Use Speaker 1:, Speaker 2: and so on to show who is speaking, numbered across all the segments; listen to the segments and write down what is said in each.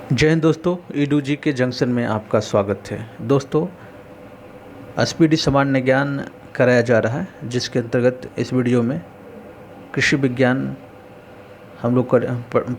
Speaker 1: जय हिंद दोस्तों, ईडू जी के जंक्शन में आपका स्वागत है। दोस्तों, स्पीडी सामान्य ज्ञान कराया जा रहा है, जिसके अंतर्गत इस वीडियो में कृषि विज्ञान हम लोग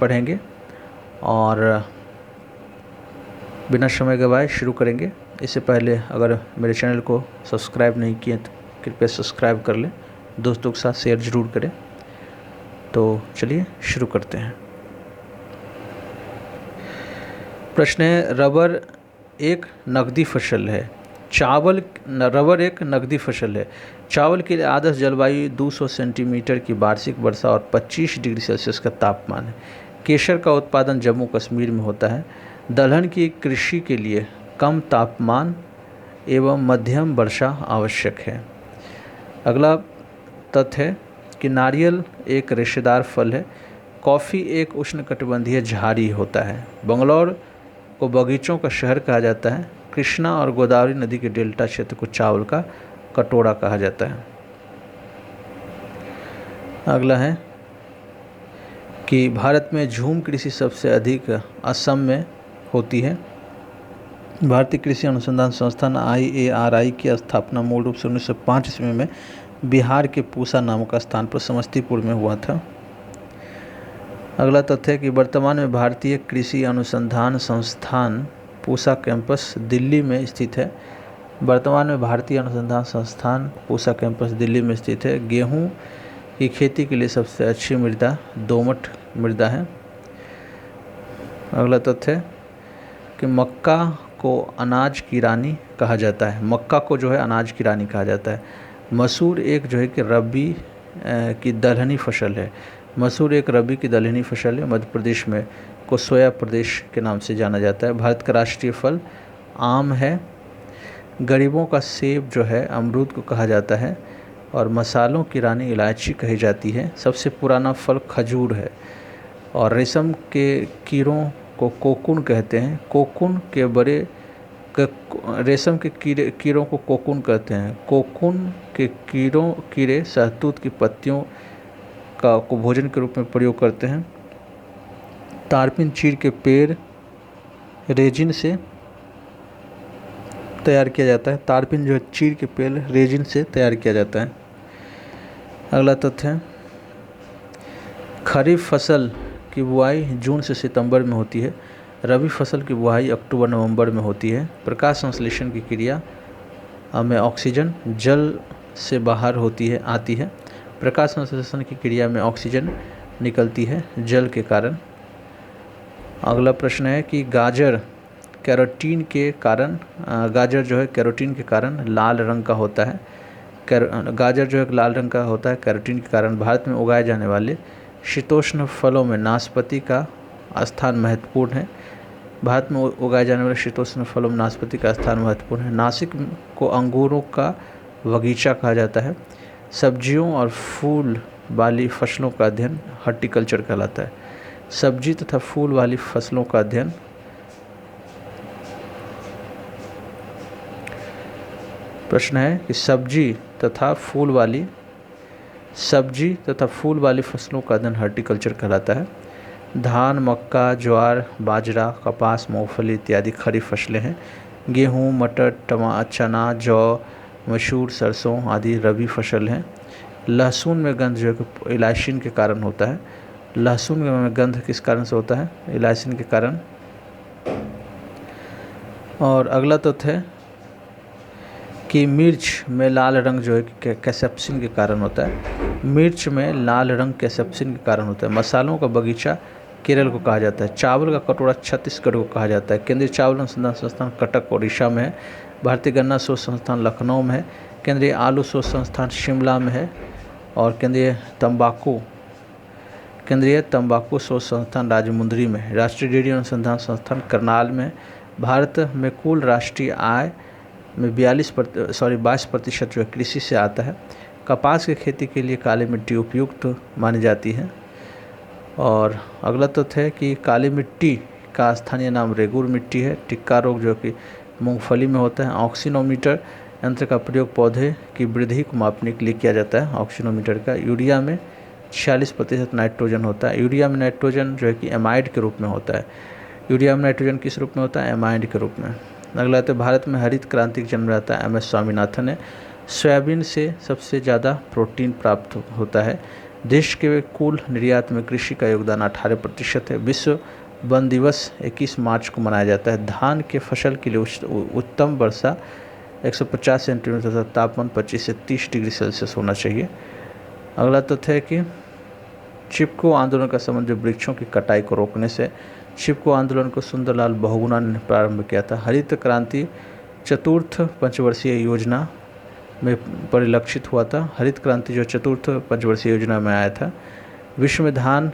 Speaker 1: पढ़ेंगे और बिना समय गवाए शुरू करेंगे। इससे पहले अगर मेरे चैनल को सब्सक्राइब नहीं किए तो कृपया सब्सक्राइब कर लें, दोस्तों के साथ शेयर ज़रूर करें। तो चलिए शुरू करते हैं। प्रश्न है, रबर एक नकदी फसल है। रबर एक नकदी फसल है। चावल के लिए आदर्श जलवायु 200 सेंटीमीटर की वार्षिक वर्षा और 25 डिग्री सेल्सियस का तापमान है। केसर का उत्पादन जम्मू कश्मीर में होता है। दलहन की कृषि के लिए कम तापमान एवं मध्यम वर्षा आवश्यक है। अगला तथ्य है कि नारियल एक रेशेदार फल है। कॉफ़ी एक उष्णकटिबंधीय झाड़ी होता है। बंगलौर को बगीचों का शहर कहा जाता है। कृष्णा और गोदावरी नदी के डेल्टा क्षेत्र को चावल का कटोरा कहा जाता है। अगला है कि भारत में झूम कृषि सबसे अधिक असम में होती है। भारतीय कृषि अनुसंधान संस्थान IARI की स्थापना मूल रूप से 1905 ईस्वी में बिहार के पूसा नामक स्थान पर समस्तीपुर में हुआ था। अगला तथ्य है कि वर्तमान में भारतीय कृषि अनुसंधान संस्थान पूसा कैंपस दिल्ली में स्थित है। वर्तमान में भारतीय अनुसंधान संस्थान पूसा कैंपस दिल्ली में स्थित है। गेहूं की खेती के लिए सबसे अच्छी मृदा दोमट मृदा है। अगला तथ्य है कि मक्का को अनाज की रानी कहा जाता है। मक्का को जो है अनाज की रानी कहा जाता है। मसूर एक जो है कि रबी की दलहनी फसल है। मसूर एक रबी की दलहनी फसल है। मध्य प्रदेश में को सोया प्रदेश के नाम से जाना जाता है। भारत का राष्ट्रीय फल आम है। गरीबों का सेब जो है अमरूद को कहा जाता है और मसालों की रानी इलायची कही जाती है। सबसे पुराना फल खजूर है और रेशम के कीड़ों को कोकून कहते हैं। कोकून के बड़े रेशम के कीड़ों को कोकून कहते हैं। कोकून के कीड़े शहतूत की पत्तियों को भोजन के रूप में प्रयोग करते हैं। तारपीन चीड़ के पेड़ रेजिन से तैयार किया जाता है। तारपीन जो है चीड़ के पेड़ रेजिन से तैयार किया जाता है। अगला तथ्य है, खरीफ फसल की बुआई जून से सितंबर में होती है। रबी फसल की बुआई अक्टूबर नवंबर में होती है। प्रकाश संश्लेषण की क्रिया में ऑक्सीजन जल से बाहर आती है। प्रकाश संश्लेषण की क्रिया में ऑक्सीजन निकलती है जल के कारण। अगला प्रश्न है कि गाजर जो है कैरोटीन के कारण लाल रंग का होता है। गाजर जो है लाल रंग का होता है कैरोटीन के कारण। भारत में उगाए जाने वाले शीतोष्ण फलों में नाशपाती का स्थान महत्वपूर्ण है। भारत में उगाए जाने वाले शीतोष्ण फलों में नाशपाती का स्थान महत्वपूर्ण है। नासिक को अंगूरों का बगीचा कहा जाता है। सब्जियों और फूल वाली फसलों का अध्ययन हॉर्टिकल्चर कहलाता है। सब्जी तथा फूल वाली फसलों का अध्ययन प्रश्न है कि सब्जी तथा फूल वाली फसलों का अध्ययन हॉर्टिकल्चर कहलाता है। धान, मक्का, ज्वार, बाजरा, कपास, मूंगफली इत्यादि खरीफ फसलें हैं। गेहूँ, मटर, चना, जौ, मसूर, सरसों आदि रबी फसल हैं। लहसुन में गंध जो है इलायसिन के कारण होता है। लहसुन में गंध किस कारण से होता है? इलायसिन के कारण। और अगला तथ्य है कि मिर्च में लाल रंग जो है कैप्साइसिन के कारण होता है। मिर्च में लाल रंग कैप्साइसिन के कारण होता है। मसालों का बगीचा केरल को कहा जाता है। चावल का कटोरा छत्तीसगढ़ को कहा जाता है। केंद्रीय चावल अनुसंधान संस्थान कटक ओडिशा में है। भारतीय गन्ना शोध संस्थान लखनऊ में है। केंद्रीय आलू शोध संस्थान शिमला में है और केंद्रीय तंबाकू शोध संस्थान राजमुंदरी में है। राष्ट्रीय डेयरी अनुसंधान संस्थान करनाल में है। भारत में कुल राष्ट्रीय आय में 22% जो है कृषि से आता है। कपास की खेती के लिए काली मिट्टी उपयुक्त मानी जाती है। और अगला तथ्य है कि काली मिट्टी का स्थानीय नाम रेगुर मिट्टी है। टिक्का रोग जो कि मूंगफली में होता है। ऑक्सीनोमीटर यंत्र का प्रयोग पौधे की वृद्धि को मापने के लिए किया जाता है। ऑक्सीनोमीटर का यूरिया में 46% नाइट्रोजन होता है। यूरिया में नाइट्रोजन जो है कि एमाइड के रूप में होता है। यूरिया में नाइट्रोजन किस रूप में होता है? एमाइड के रूप में। अगला तो भारत में हरित क्रांति का जन्म रहता है एम एस स्वामीनाथन ने। सोयाबीन से सबसे ज़्यादा प्रोटीन प्राप्त होता है। देश के कुल निर्यात में कृषि का योगदान 18% है। विश्व वन दिवस 21 मार्च को मनाया जाता है। धान के फसल के लिए उत्तम वर्षा 150 सेंटीमीटर तथा तापमान 25 से 30 डिग्री सेल्सियस होना चाहिए। अगला तथ्य है कि चिपको आंदोलन का संबंध वृक्षों की कटाई को रोकने से। चिपको आंदोलन को सुंदरलाल बहुगुणा ने प्रारंभ किया था। हरित क्रांति चतुर्थ पंचवर्षीय योजना में परिलक्षित हुआ था। हरित क्रांति जो चतुर्थ पंचवर्षीय योजना में आया था। विश्व में धान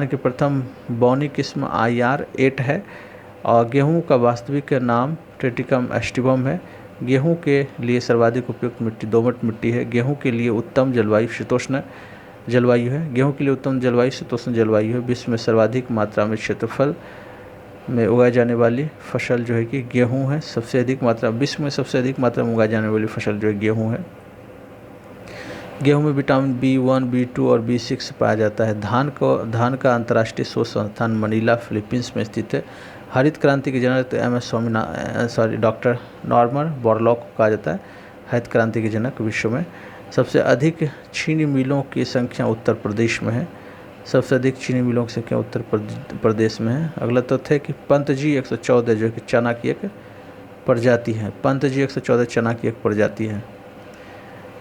Speaker 1: की प्रथम बौनी किस्म IR-8 है और गेहूं का वास्तविक नाम ट्रिटिकम एस्टिवम है। गेहूं के लिए सर्वाधिक उपयुक्त मिट्टी दोमट मिट्टी है। गेहूं के लिए उत्तम जलवायु शीतोष्ण जलवायु है। गेहूं के लिए उत्तम जलवायु शीतोष्ण जलवायु है। विश्व में सर्वाधिक मात्रा में क्षेत्रफल में उगाई जाने वाली फसल जो है कि गेहूं है। विश्व में सबसे अधिक मात्रा में उगाई जाने वाली फसल जो है गेहूं है। गेहूं में विटामिन B1, B2 और B6 पाया जाता है। धान का अंतर्राष्ट्रीय शोध संस्थान मनीला फिलीपींस में स्थित है। हरित क्रांति के जनक डॉक्टर नॉर्मन बोरलॉग को कहा जाता है हरित क्रांति के जनक। विश्व में सबसे अधिक चीनी मिलों की संख्या उत्तर प्रदेश में है। सबसे अधिक चीनी मिलों की संख्या उत्तर प्रदेश में है। अगला तथ्य है कि पंतजी 114 जो कि चना की एक प्रजाति है। पंतजी 114 चना की एक प्रजाति है।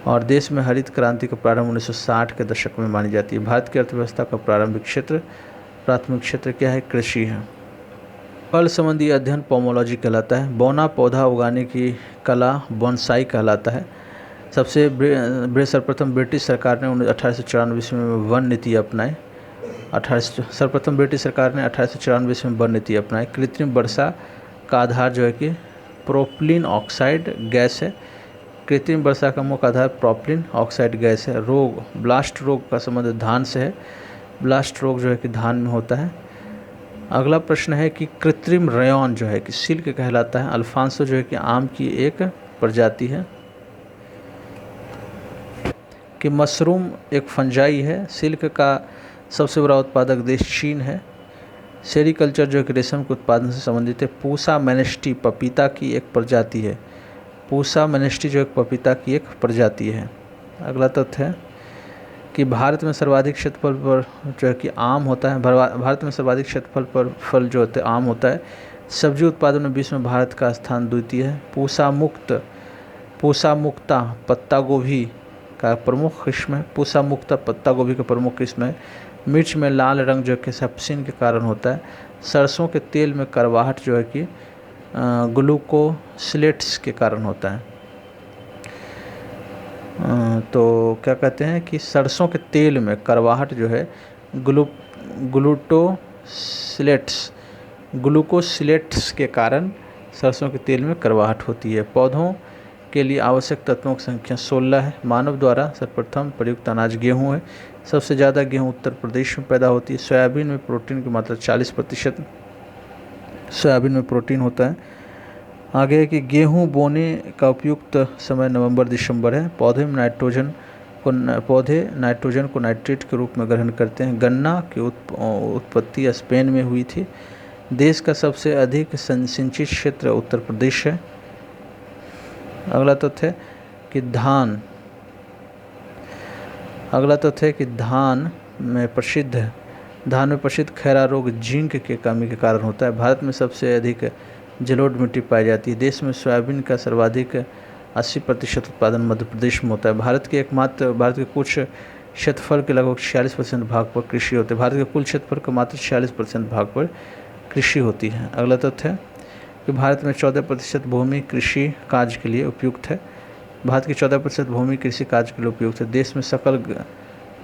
Speaker 1: और देश में हरित क्रांति का प्रारंभ 1960 के दशक में मानी जाती है। भारत की अर्थव्यवस्था का प्राथमिक क्षेत्र क्या है? कृषि है। फल संबंधी अध्ययन पोमोलॉजी कहलाता है। बौना पौधा उगाने की कला बोनसाई कहलाता है। सर्वप्रथम ब्रिटिश सरकार ने 1894 ईस्वी में वन नीति अपनाई। सर्वप्रथम ब्रिटिश सरकार ने 1894 ईस्वी में वन नीति अपनाई। कृत्रिम वर्षा का आधार जो है कि प्रोपिलीन ऑक्साइड गैस है। कृत्रिम वर्षा का मुख्य आधार प्रोपिलीन ऑक्साइड गैस है। ब्लास्ट रोग का संबंध धान से है। ब्लास्ट रोग जो है कि धान में होता है। अगला प्रश्न है कि कृत्रिम रेयॉन जो है कि सिल्क कहलाता है। अल्फांसो जो है कि आम की एक प्रजाति है। कि मशरूम एक फंजाई है। सिल्क का सबसे बड़ा उत्पादक देश चीन है। सेरीकल्चर जो कि रेशम के उत्पादन से संबंधित है। पूसा मेनेस्टी पपीता की एक प्रजाति है। पूसा मेनेस्टी जो एक पपीता की एक प्रजाति है। अगला तथ्य है कि भारत में सर्वाधिक क्षेत्रफल पर जो है कि आम होता है। भारत में सर्वाधिक क्षेत्रफल पर फल जो होते हैं आम होता है। सब्जी उत्पादन में विश्व में भारत का स्थान द्वितीय है। पूसा मुक्ता पत्ता गोभी का प्रमुख किस्म है। पूसा मुक्ता पत्ता गोभी का प्रमुख किस्म है। मिर्च में लाल रंग जो कि सेप्सिन के कारण होता है। सरसों के तेल में करवाहट जो है कि ग्लूकोसिलेट्स के कारण होता है। तो क्या कहते हैं कि सरसों के तेल में करवाहट जो है ग्लूकोसिलेट्स के कारण सरसों के तेल में करवाहट होती है। पौधों के लिए आवश्यक तत्वों की संख्या 16 है। मानव द्वारा सर्वप्रथम प्रयुक्त अनाज गेहूँ है। सबसे ज़्यादा गेहूँ उत्तर प्रदेश में पैदा होती है। सोयाबीन में प्रोटीन की मात्रा 40% सोयाबीन में प्रोटीन होता है। आगे है कि गेहूँ बोने का उपयुक्त समय नवंबर-दिसंबर है। पौधे नाइट्रोजन को नाइट्रेट के रूप में ग्रहण करते हैं। गन्ना की उत्पत्ति स्पेन में हुई थी। देश का सबसे अधिक सिंचित क्षेत्र उत्तर प्रदेश है। अगला तथ्य है कि धान में प्रसिद्ध खैरा रोग जिंक के कमी के कारण होता है। भारत में सबसे अधिक जलोढ़ मिट्टी पाई जाती है। देश में सोयाबीन का सर्वाधिक 80% उत्पादन मध्य प्रदेश में होता है। भारत के कुछ क्षेत्रफल के लगभग 46% भाग पर कृषि होती है। भारत के कुल क्षेत्रफल का मात्र 46% भाग पर कृषि होती है। अगला तथ्य है कि भारत में 14% भूमि कृषि कार्य के लिए उपयुक्त है। भारत की 14% भूमि कृषि कार्य के लिए उपयुक्त है। देश में सकल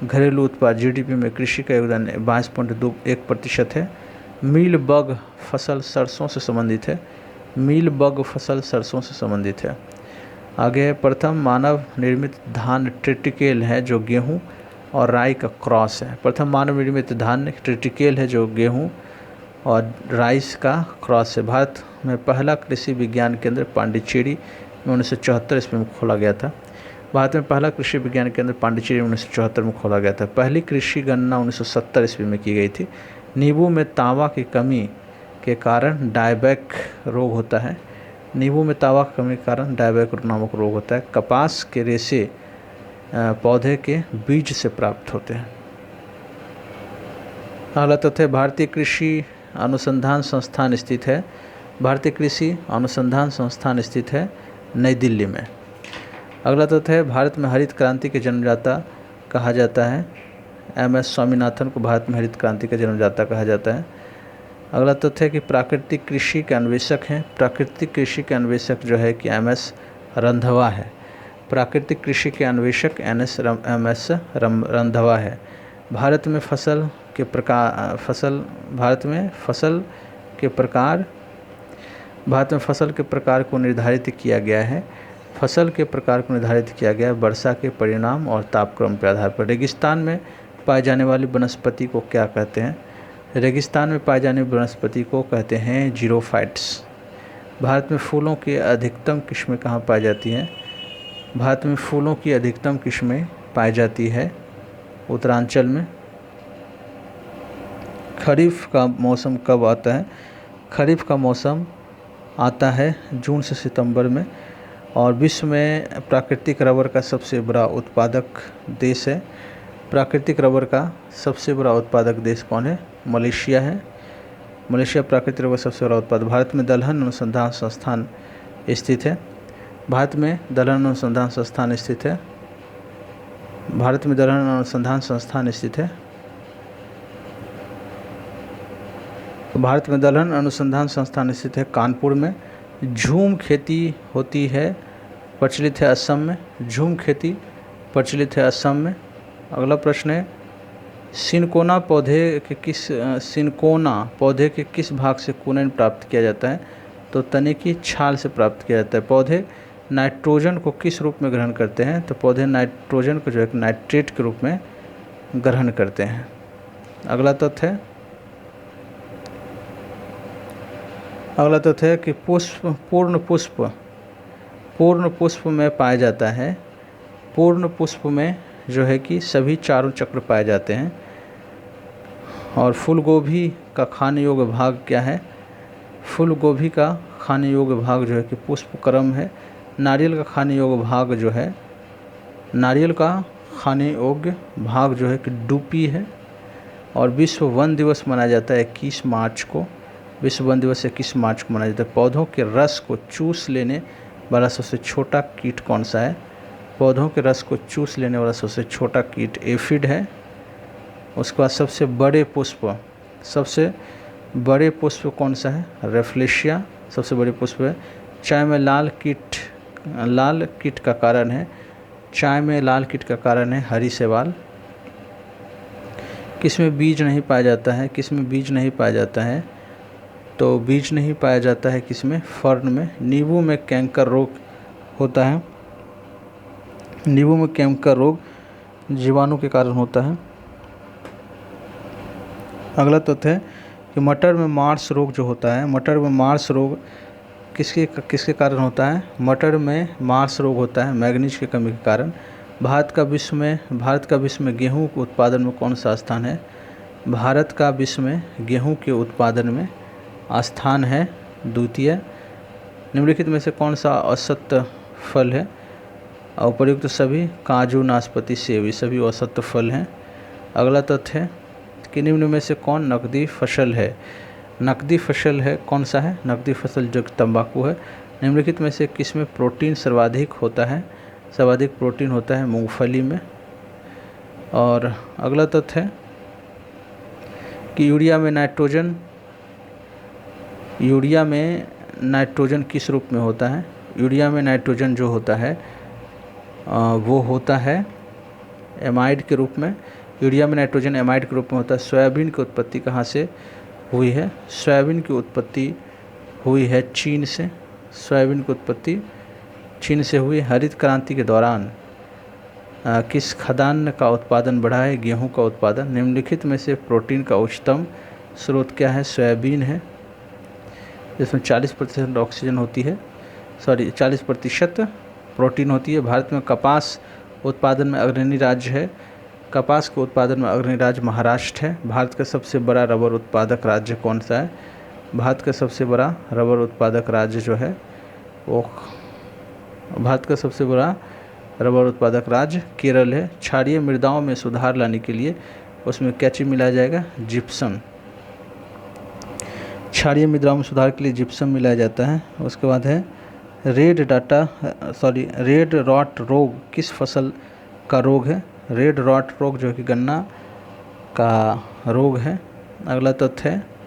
Speaker 1: घरेलू उत्पाद GDP में कृषि का योगदान 22.21% है। मील बग फसल सरसों से संबंधित है। आगे है प्रथम मानव निर्मित धान ट्रिटिकेल है जो गेहूं और राई का क्रॉस है। प्रथम मानव निर्मित धान ट्रिटिकेल है जो गेहूं और राइस का क्रॉस है। भारत में पहला कृषि विज्ञान केंद्र पांडिचेरी में 1974 ईस्वी में खोला गया था। भारत में पहला कृषि विज्ञान केंद्र पांडिचेरी 1974 में खोला गया था। पहली कृषि गणना 1970 ईस्वी में की गई थी। नींबू में तांबा की कमी के कारण डायबैक रोग होता है। नींबू में तांबा की कमी के कारण डायबैक नामक रोग होता है। कपास के रेशे पौधे के बीज से प्राप्त होते हैं। अगला तथ्य, भारतीय कृषि अनुसंधान संस्थान स्थित है। भारतीय कृषि अनुसंधान संस्थान स्थित है नई दिल्ली में। अगला तथ्य है, भारत में हरित क्रांति के जन्मदाता कहा जाता है। एम.एस. स्वामीनाथन को भारत में हरित क्रांति का जन्मदाता कहा जाता है। अगला तथ्य है कि प्राकृतिक कृषि के अन्वेषक हैं। प्राकृतिक कृषि के अन्वेषक जो है कि एम.एस. रंधावा है। प्राकृतिक कृषि के अन्वेषक एम.एस. रंधावा है। भारत में फसल के प्रकार को निर्धारित किया गया है। फसल के प्रकार को निर्धारित किया गया है वर्षा के परिणाम और तापक्रम के आधार पर। रेगिस्तान में पाई जाने वाली वनस्पति को क्या कहते हैं? रेगिस्तान में पाई जाने वाली वनस्पति को कहते हैं जीरोफाइट्स। भारत में फूलों की अधिकतम किस्में कहाँ पाई जाती हैं? भारत में फूलों की अधिकतम किस्में पाई जाती है उत्तरांचल में। खरीफ का मौसम कब आता है? खरीफ का मौसम आता है जून से सितंबर में। और विश्व में प्राकृतिक रबर का सबसे बड़ा उत्पादक देश है। प्राकृतिक रबर का सबसे बड़ा उत्पादक देश कौन है? मलेशिया है। मलेशिया प्राकृतिक रबर सबसे बड़ा उत्पादक। भारत में दलहन अनुसंधान संस्थान स्थित है। भारत में दलहन अनुसंधान संस्थान स्थित है। भारत में दलहन अनुसंधान संस्थान स्थित है। भारत में दलहन अनुसंधान संस्थान स्थित है कानपुर में। झूम खेती होती है, प्रचलित है असम में। झूम खेती प्रचलित है असम में। अगला प्रश्न है, सिनकोना पौधे के किस भाग से कुनैन प्राप्त किया जाता है? तो तने की छाल से प्राप्त किया जाता है। पौधे नाइट्रोजन को किस रूप में ग्रहण करते हैं? तो पौधे नाइट्रोजन को जो है नाइट्रेट के रूप में ग्रहण करते हैं। अगला तथ्य है कि पूर्ण पुष्प में पाया जाता है। पूर्ण पुष्प में जो है कि सभी चारों चक्र पाए जाते हैं। और फूल गोभी का खाने योग्य भाग क्या है? फूल गोभी का खाने योग्य भाग जो है कि पुष्पक्रम है। नारियल का खाने योग्य भाग जो है कि डूपी है। और विश्व वन दिवस मनाया जाता है 21 मार्च को। विश्व वन दिवस 21 मार्च को मनाया जाता है। पौधों के रस को चूस लेने वाला सबसे छोटा कीट कौन सा है? पौधों के रस को चूस लेने वाला सबसे छोटा कीट एफिड है। उसके बाद सबसे बड़े पुष्प कौन सा है? रेफ्लेशिया सबसे बड़े पुष्प है। चाय में लाल कीट का कारण है। चाय में लाल कीट का कारण है हरी शैवाल। किसमें बीज नहीं पाया जाता है? तो बीज नहीं पाया जाता है किसमें? फर्न में। नींबू में कैंकर रोग होता है। नींबू में कैंकर रोग जीवाणु के कारण होता है। अगला तथ्य है कि मटर में मार्स रोग जो होता है, मटर में मार्स रोग किसके कारण होता है? मटर में मार्स रोग होता है मैग्नीज की कमी के कारण। भारत का विश्व में गेहूं के उत्पादन में कौन सा स्थान है? भारत का विश्व में गेहूं के उत्पादन में स्थान है द्वितीय। निम्नलिखित में से कौन सा असत्य फल है? उपर्युक्त सभी काजू, नाशपाती, सेब ये सभी असत्य फल हैं। अगला तथ्य है कि निम्न में से कौन नकदी फसल है? नकदी फसल है कौन सा है? नकदी फसल जो तंबाकू है। निम्नलिखित में से किसमें प्रोटीन सर्वाधिक होता है? सर्वाधिक प्रोटीन होता है मूंगफली में। और अगला तथ्य है कि यूरिया में नाइट्रोजन किस रूप में होता है? यूरिया में नाइट्रोजन जो होता है वो होता है एमाइड के रूप में। यूरिया में नाइट्रोजन एमाइड के रूप में होता है। सोयाबीन की उत्पत्ति कहाँ से हुई है? सोयाबीन की उत्पत्ति हुई है चीन से। सोयाबीन की उत्पत्ति चीन से हुई। हरित क्रांति के दौरान किस खाद्यान्न का उत्पादन बढ़ा है? गेहूं का उत्पादन। निम्नलिखित में से प्रोटीन का उच्चतम स्रोत क्या है? सोयाबीन है, जिसमें 40% ऑक्सीजन होती है। 40% प्रोटीन होती है। भारत में कपास उत्पादन में अग्रणी राज्य है। कपास के उत्पादन में अग्रणी राज्य महाराष्ट्र है। भारत का सबसे बड़ा रबर उत्पादक राज्य कौन सा है? भारत का सबसे बड़ा रबर उत्पादक राज्य जो है वो भारत का सबसे बड़ा रबर उत्पादक राज्य केरल है। क्षारीय मृदाओं में सुधार लाने के लिए उसमें क्या चीज़ मिलाया जाएगा? जिप्सम। क्षारीय मृदाओं में सुधार के लिए जिप्सम मिलाया जाता है। उसके बाद है रेड रॉट रोग किस फसल का रोग है? रेड रॉट रोग जो कि गन्ना का रोग है। अगला तथ्य है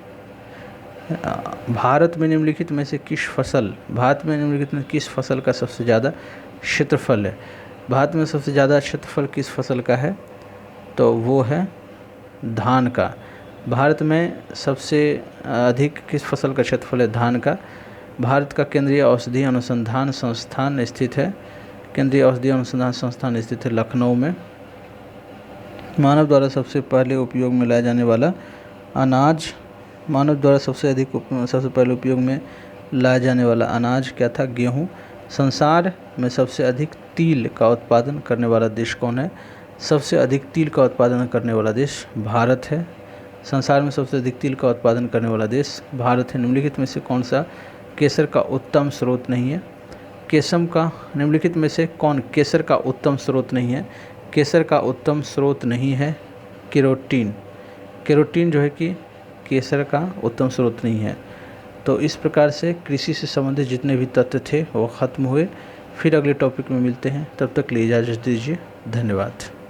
Speaker 1: भारत में निम्नलिखित में किस फसल का सबसे ज़्यादा क्षेत्रफल है? भारत में सबसे ज़्यादा क्षेत्रफल किस फसल का है? तो वो है धान का। भारत में सबसे अधिक किस फसल का क्षेत्रफल है? धान का। भारत का केंद्रीय औषधि अनुसंधान संस्थान स्थित है। केंद्रीय औषधि अनुसंधान संस्थान स्थित है लखनऊ में। मानव द्वारा सबसे पहले उपयोग में लाया जाने वाला अनाज सबसे पहले उपयोग में लाया जाने वाला अनाज क्या था? गेहूँ। संसार में सबसे अधिक तिल का उत्पादन करने वाला देश कौन है? सबसे अधिक तिल का उत्पादन करने वाला देश भारत है। संसार में सबसे अधिक तिल का उत्पादन करने वाला देश भारत है। निम्नलिखित में से कौन सा केसर का उत्तम स्रोत नहीं है? निम्नलिखित में से कौन केसर का उत्तम स्रोत नहीं है? केसर का उत्तम स्रोत नहीं है केरोटीन। केरोटीन जो है कि केसर का उत्तम स्रोत नहीं है। तो इस प्रकार से कृषि से संबंधित जितने भी तथ्य थे वो ख़त्म हुए। फिर अगले टॉपिक में मिलते हैं, तब तक के लिए इजाज़त दीजिए। धन्यवाद।